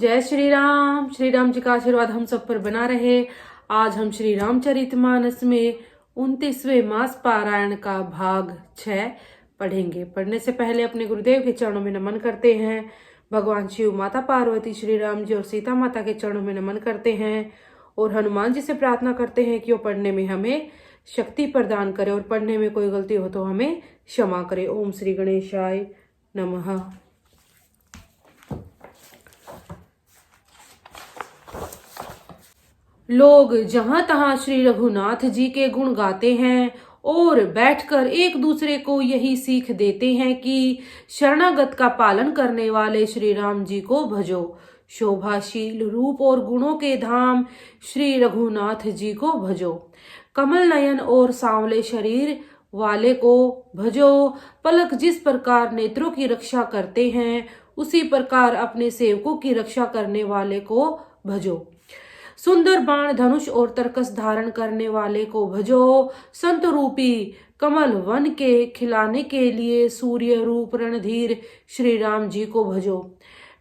जय श्री राम जी का आशीर्वाद हम सब पर बना रहे। आज हम श्री रामचरितमानस में 29वें मास पारायण का भाग 6 पढ़ेंगे। पढ़ने से पहले अपने गुरुदेव के चरणों में नमन करते हैं। भगवान शिव, माता पार्वती, श्री राम जी और सीता माता के चरणों में नमन करते हैं और हनुमान जी से प्रार्थना करते हैं कि वो पढ़ने में हमें शक्ति प्रदान करे और पढ़ने में कोई गलती हो तो हमें क्षमा करे। ओम श्री गणेशाय नमः। लोग जहां तहां श्री रघुनाथ जी के गुण गाते हैं और बैठकर एक दूसरे को यही सीख देते हैं कि शरणागत का पालन करने वाले श्री राम जी को भजो। शोभाशील रूप और गुणों के धाम श्री रघुनाथ जी को भजो। कमल नयन और सांवले शरीर वाले को भजो। पलक जिस प्रकार नेत्रों की रक्षा करते हैं उसी प्रकार अपने सेवकों की रक्षा करने वाले को भजो। सुंदर बाण, धनुष और तरकस धारण करने वाले को भजो। संत रूपी कमल वन के खिलाने के लिए सूर्य रूप रणधीर श्री राम जी को भजो।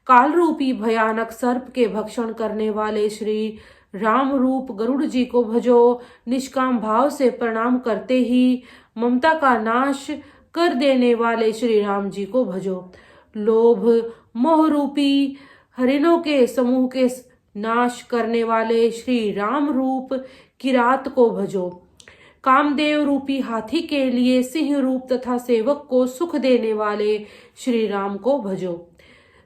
काल रूपी भयानक सर्प के भक्षण करने वाले श्री राम रूप गरुड़ जी को भजो। निष्काम भाव से प्रणाम करते ही ममता का नाश कर देने वाले श्री राम जी को भजो। लोभ मोह रूपी हरिणों के समूह के नाश करने वाले श्री राम रूप किरात को भजो। कामदेव रूपी हाथी के लिए सिंह रूप तथा सेवक को सुख देने वाले श्री राम को भजो।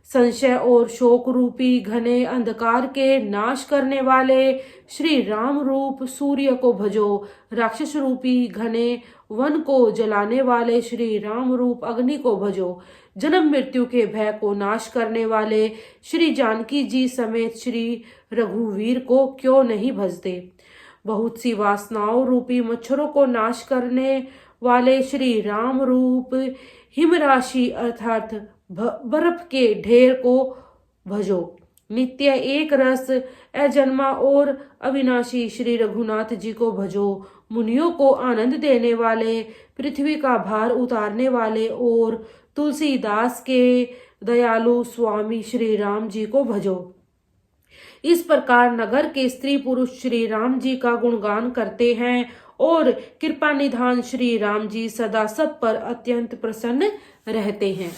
संशय और शोक रूपी घने अंधकार के नाश करने वाले श्री राम रूप सूर्य को भजो। राक्षस रूपी घने वन को जलाने वाले श्री राम रूप अग्नि को भजो। जन्म मृत्यु के भय को नाश करने वाले श्री जानकी जी समेत श्री रघुवीर को क्यों नहीं भजते। बहुत सी वासनाओं रूपी मच्छरों को नाश करने वाले श्री राम रूप हिमराशि अर्थात बर्फ के ढेर को भजो। नित्य एक रस अजन्मा और अविनाशी श्री रघुनाथ जी को भजो। मुनियों को आनंद देने वाले, पृथ्वी का भार उतारने वाले और तुलसीदास के दयालु स्वामी श्री राम जी को भजो। इस प्रकार नगर के स्त्री पुरुष श्री राम जी का गुणगान करते हैं और कृपा निधान श्री राम जी सदा सब पर अत्यंत प्रसन्न रहते हैं।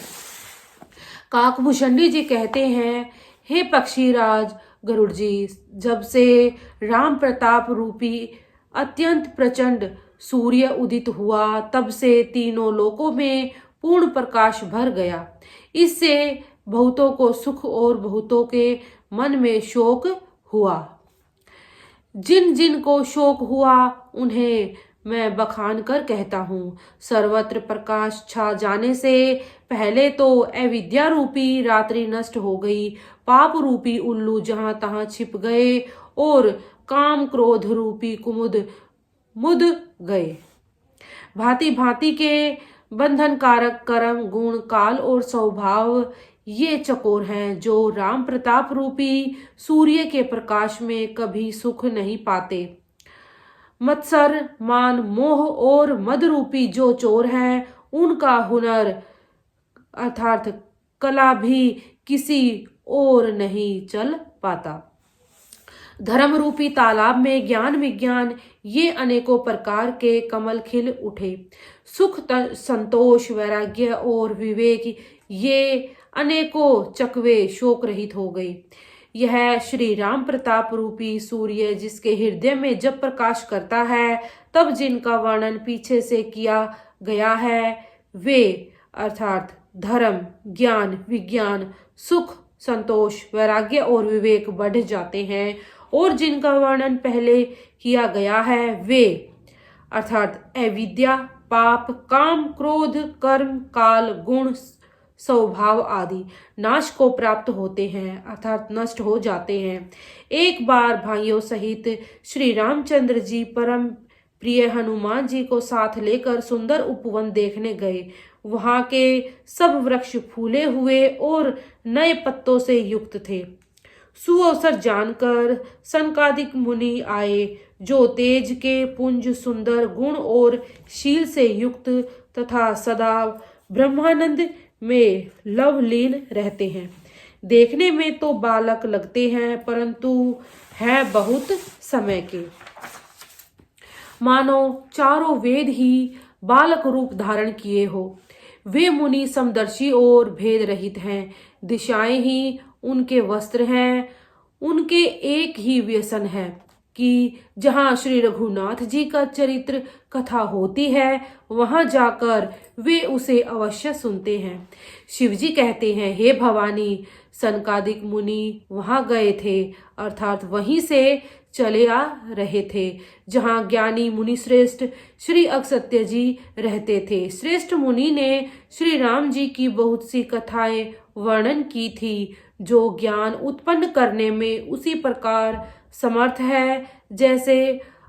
काकभूषणी जी कहते हैं, हे पक्षीराज गरुड़ जी, जब से राम प्रताप रूपी अत्यंत प्रचंड सूर्य उदित हुआ तब से तीनों लोकों में पूर्ण प्रकाश भर गया। इससे बहुतों को सुख और बहुतों के मन में शोक हुआ। जिन जिन को शोक हुआ उन्हें मैं बखान कर कहता हूँ। सर्वत्र प्रकाश छा जाने से पहले तो अविद्या रूपी रात्रि नष्ट हो गई। पाप रूपी उल्लू जहां तहां छिप गए और काम क्रोध रूपी कुमुद मुद गए। भांति भांति के बंधन कारक कर्म, गुण, काल और स्वभाव ये चकोर हैं जो राम प्रताप रूपी सूर्य के प्रकाश में कभी सुख नहीं पाते। मत्सर, मान, मोह और मद रूपी जो चोर हैं उनका हुनर अर्थात कला भी किसी और नहीं चल पाता। धर्म रूपी तालाब में ज्ञान विज्ञान ये अनेकों प्रकार के कमल खिल उठे। सुख, संतोष, वैराग्य और विवेक ये अनेकों चकवे शोक रहित हो गई। यह श्री राम प्रताप रूपी सूर्य जिसके हृदय में जब प्रकाश करता है तब जिनका वर्णन पीछे से किया गया है वे अर्थात धर्म, ज्ञान, विज्ञान, सुख, संतोष, वैराग्य और विवेक बढ़ जाते हैं और जिनका वर्णन पहले किया गया है वे अर्थात अविद्या, पाप, काम, क्रोध, कर्म, काल, गुण, स्वभाव आदि नाश को प्राप्त होते हैं अर्थात नष्ट हो जाते हैं। एक बार भाइयों सहित श्री रामचंद्र जी परम प्रिय हनुमान जी को साथ लेकर सुंदर उपवन देखने गए। वहां के सब वृक्ष फूले हुए और नए पत्तों से युक्त थे। सुअवसर जानकर सनकादिक मुनि आए जो तेज के पुंज, सुंदर गुण और शील से युक्त तथा सदा ब्रह्मानंद में लवलीन रहते हैं। देखने में तो बालक लगते हैं परंतु है बहुत समय के। मानो चारों वेद ही बालक रूप धारण किए हो। वे मुनि समदर्शी और भेद रहित हैं। दिशाएं ही उनके वस्त्र हैं। उनके एक ही व्यसन है कि जहाँ श्री रघुनाथ जी का चरित्र कथा होती है वहां जाकर वे उसे अवश्य सुनते हैं। शिवजी कहते हैं, हे भवानी, सनकादिक मुनि वहां गए थे, अर्थात वहीं से चले आ रहे थे जहां ज्ञानी मुनि श्रेष्ठ श्री अगस्त्य जी रहते थे। श्रेष्ठ मुनि ने श्री राम जी की बहुत सी कथाएं वर्णन की थी जो ज्ञान उत्पन्न करने में उसी प्रकार समर्थ है जैसे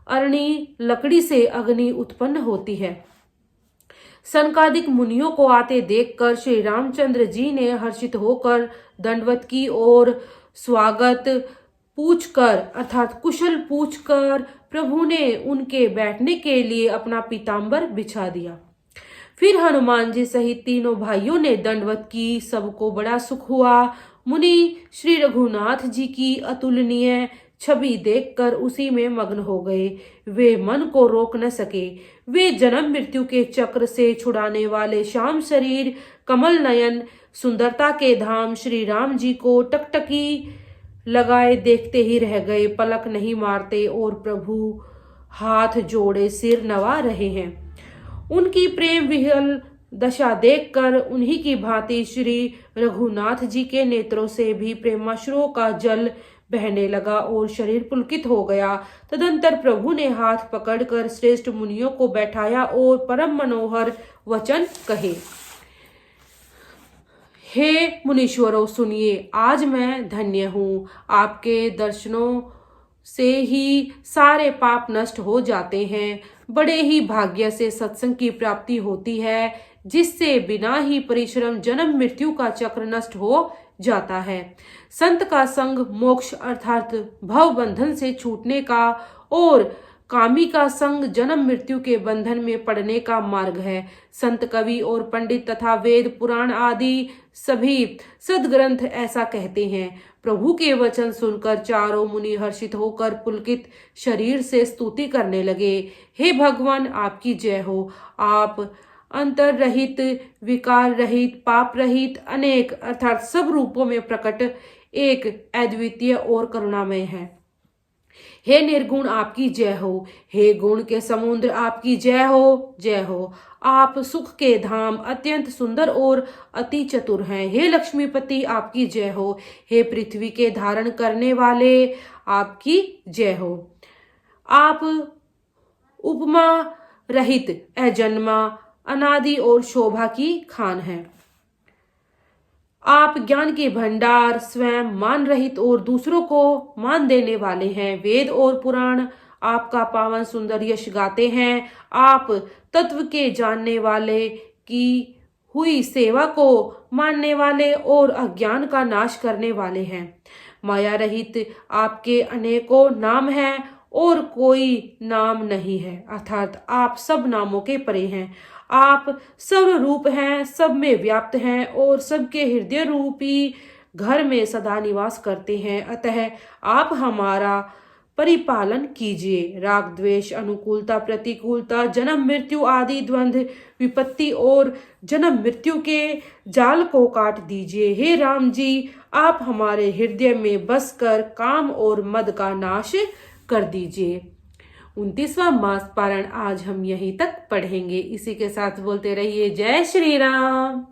अरणी लकड़ी से अग्नि उत्पन्न होती है। सनकादिक मुनियों को आते देखकर श्री रामचंद्र जी ने हर्षित होकर दंडवत की और स्वागत पूछकर अर्थात कुशल पूछकर प्रभु ने उनके बैठने के लिए अपना पीताम्बर बिछा दिया। फिर हनुमान जी सहित तीनों भाइयों ने दंडवत की। सबको बड़ा सुख हुआ। मुनि श्री रघुनाथ जी की अतुलनीय छवि देखकर उसी में मग्न हो गए। वे मन को रोक न सके। वे जन्म मृत्यु के चक्र से छुड़ाने वाले श्याम शरीर, कमल नयन, सुंदरता के धाम श्री राम जी को टकटकी लगाए देखते ही रह गए। पलक नहीं मारते और प्रभु हाथ जोड़े सिर नवा रहे हैं। उनकी प्रेम विह्वल दशा देखकर उन्हीं की भांति श्री रघुनाथ जी के नेत्रों से भी प्रेमाश्रुओं का जल बहने लगा और शरीर पुलकित हो गया। तदंतर प्रभु ने हाथ पकड़कर श्रेष्ठ मुनियों को बैठाया और परम मनोहर वचन कहे। हे मुनीश्वरों, सुनिए, आज मैं धन्य हूँ। आपके दर्शनों से ही सारे पाप नष्ट हो जाते हैं। बड़े ही भाग्य से सत्संग की प्राप्ति होती है जिससे बिना ही परिश्रम जन्म मृत्यु का चक्र नष्ट हो जाता है। संत का संग मोक्ष अर्थात भव बंधन से छूटने का और कामी का संग जन्म मृत्यु के बंधन में पड़ने का मार्ग है। संत, कवि और पंडित तथा वेद पुराण आदि सभी सदग्रंथ ऐसा कहते हैं। प्रभु के वचन सुनकर चारों मुनि हर्षित होकर पुलकित शरीर से स्तुति करने लगे। हे भगवान, आपकी जय हो। आप अंतर रहित, विकार रहित, पाप रहित, अनेक अर्थात सब रूपों में प्रकट एक अद्वितीय और करुणामय है। हे निर्गुण, आपकी जय हो। हे गुण के समुद्र, आपकी जय हो, जय हो। आप सुख के धाम, अत्यंत सुंदर और अति चतुर हैं। हे लक्ष्मीपति, आपकी जय हो। हे पृथ्वी के धारण करने वाले, आपकी जय हो। आप उपमा रहित, अजन्मा, अनादि और शोभा की खान है। आप ज्ञान के भंडार, स्वयं मान रहित और दूसरों को मान देने वाले हैं। वेद और पुराण आपका पावन सुंदर यश गाते हैं। आप तत्व के जानने वाले, की हुई सेवा को मानने वाले और अज्ञान का नाश करने वाले हैं। माया रहित आपके अनेकों नाम हैं और कोई नाम नहीं है, अर्थात आप सब नामों के परे हैं। आप सर्व रूप हैं, सब में व्याप्त हैं और सबके हृदय रूपी घर में सदा निवास करते हैं। अतः आप हमारा परिपालन कीजिए। राग द्वेष, अनुकूलता, प्रतिकूलता, जन्म मृत्यु आदि द्वंद्व, विपत्ति और जन्म मृत्यु के जाल को काट दीजिए। हे राम जी, आप हमारे हृदय में बसकर काम और मद का नाश कर दीजिए। 29वां मास पारण आज हम यहीं तक पढ़ेंगे। इसी के साथ बोलते रहिए जय श्री राम।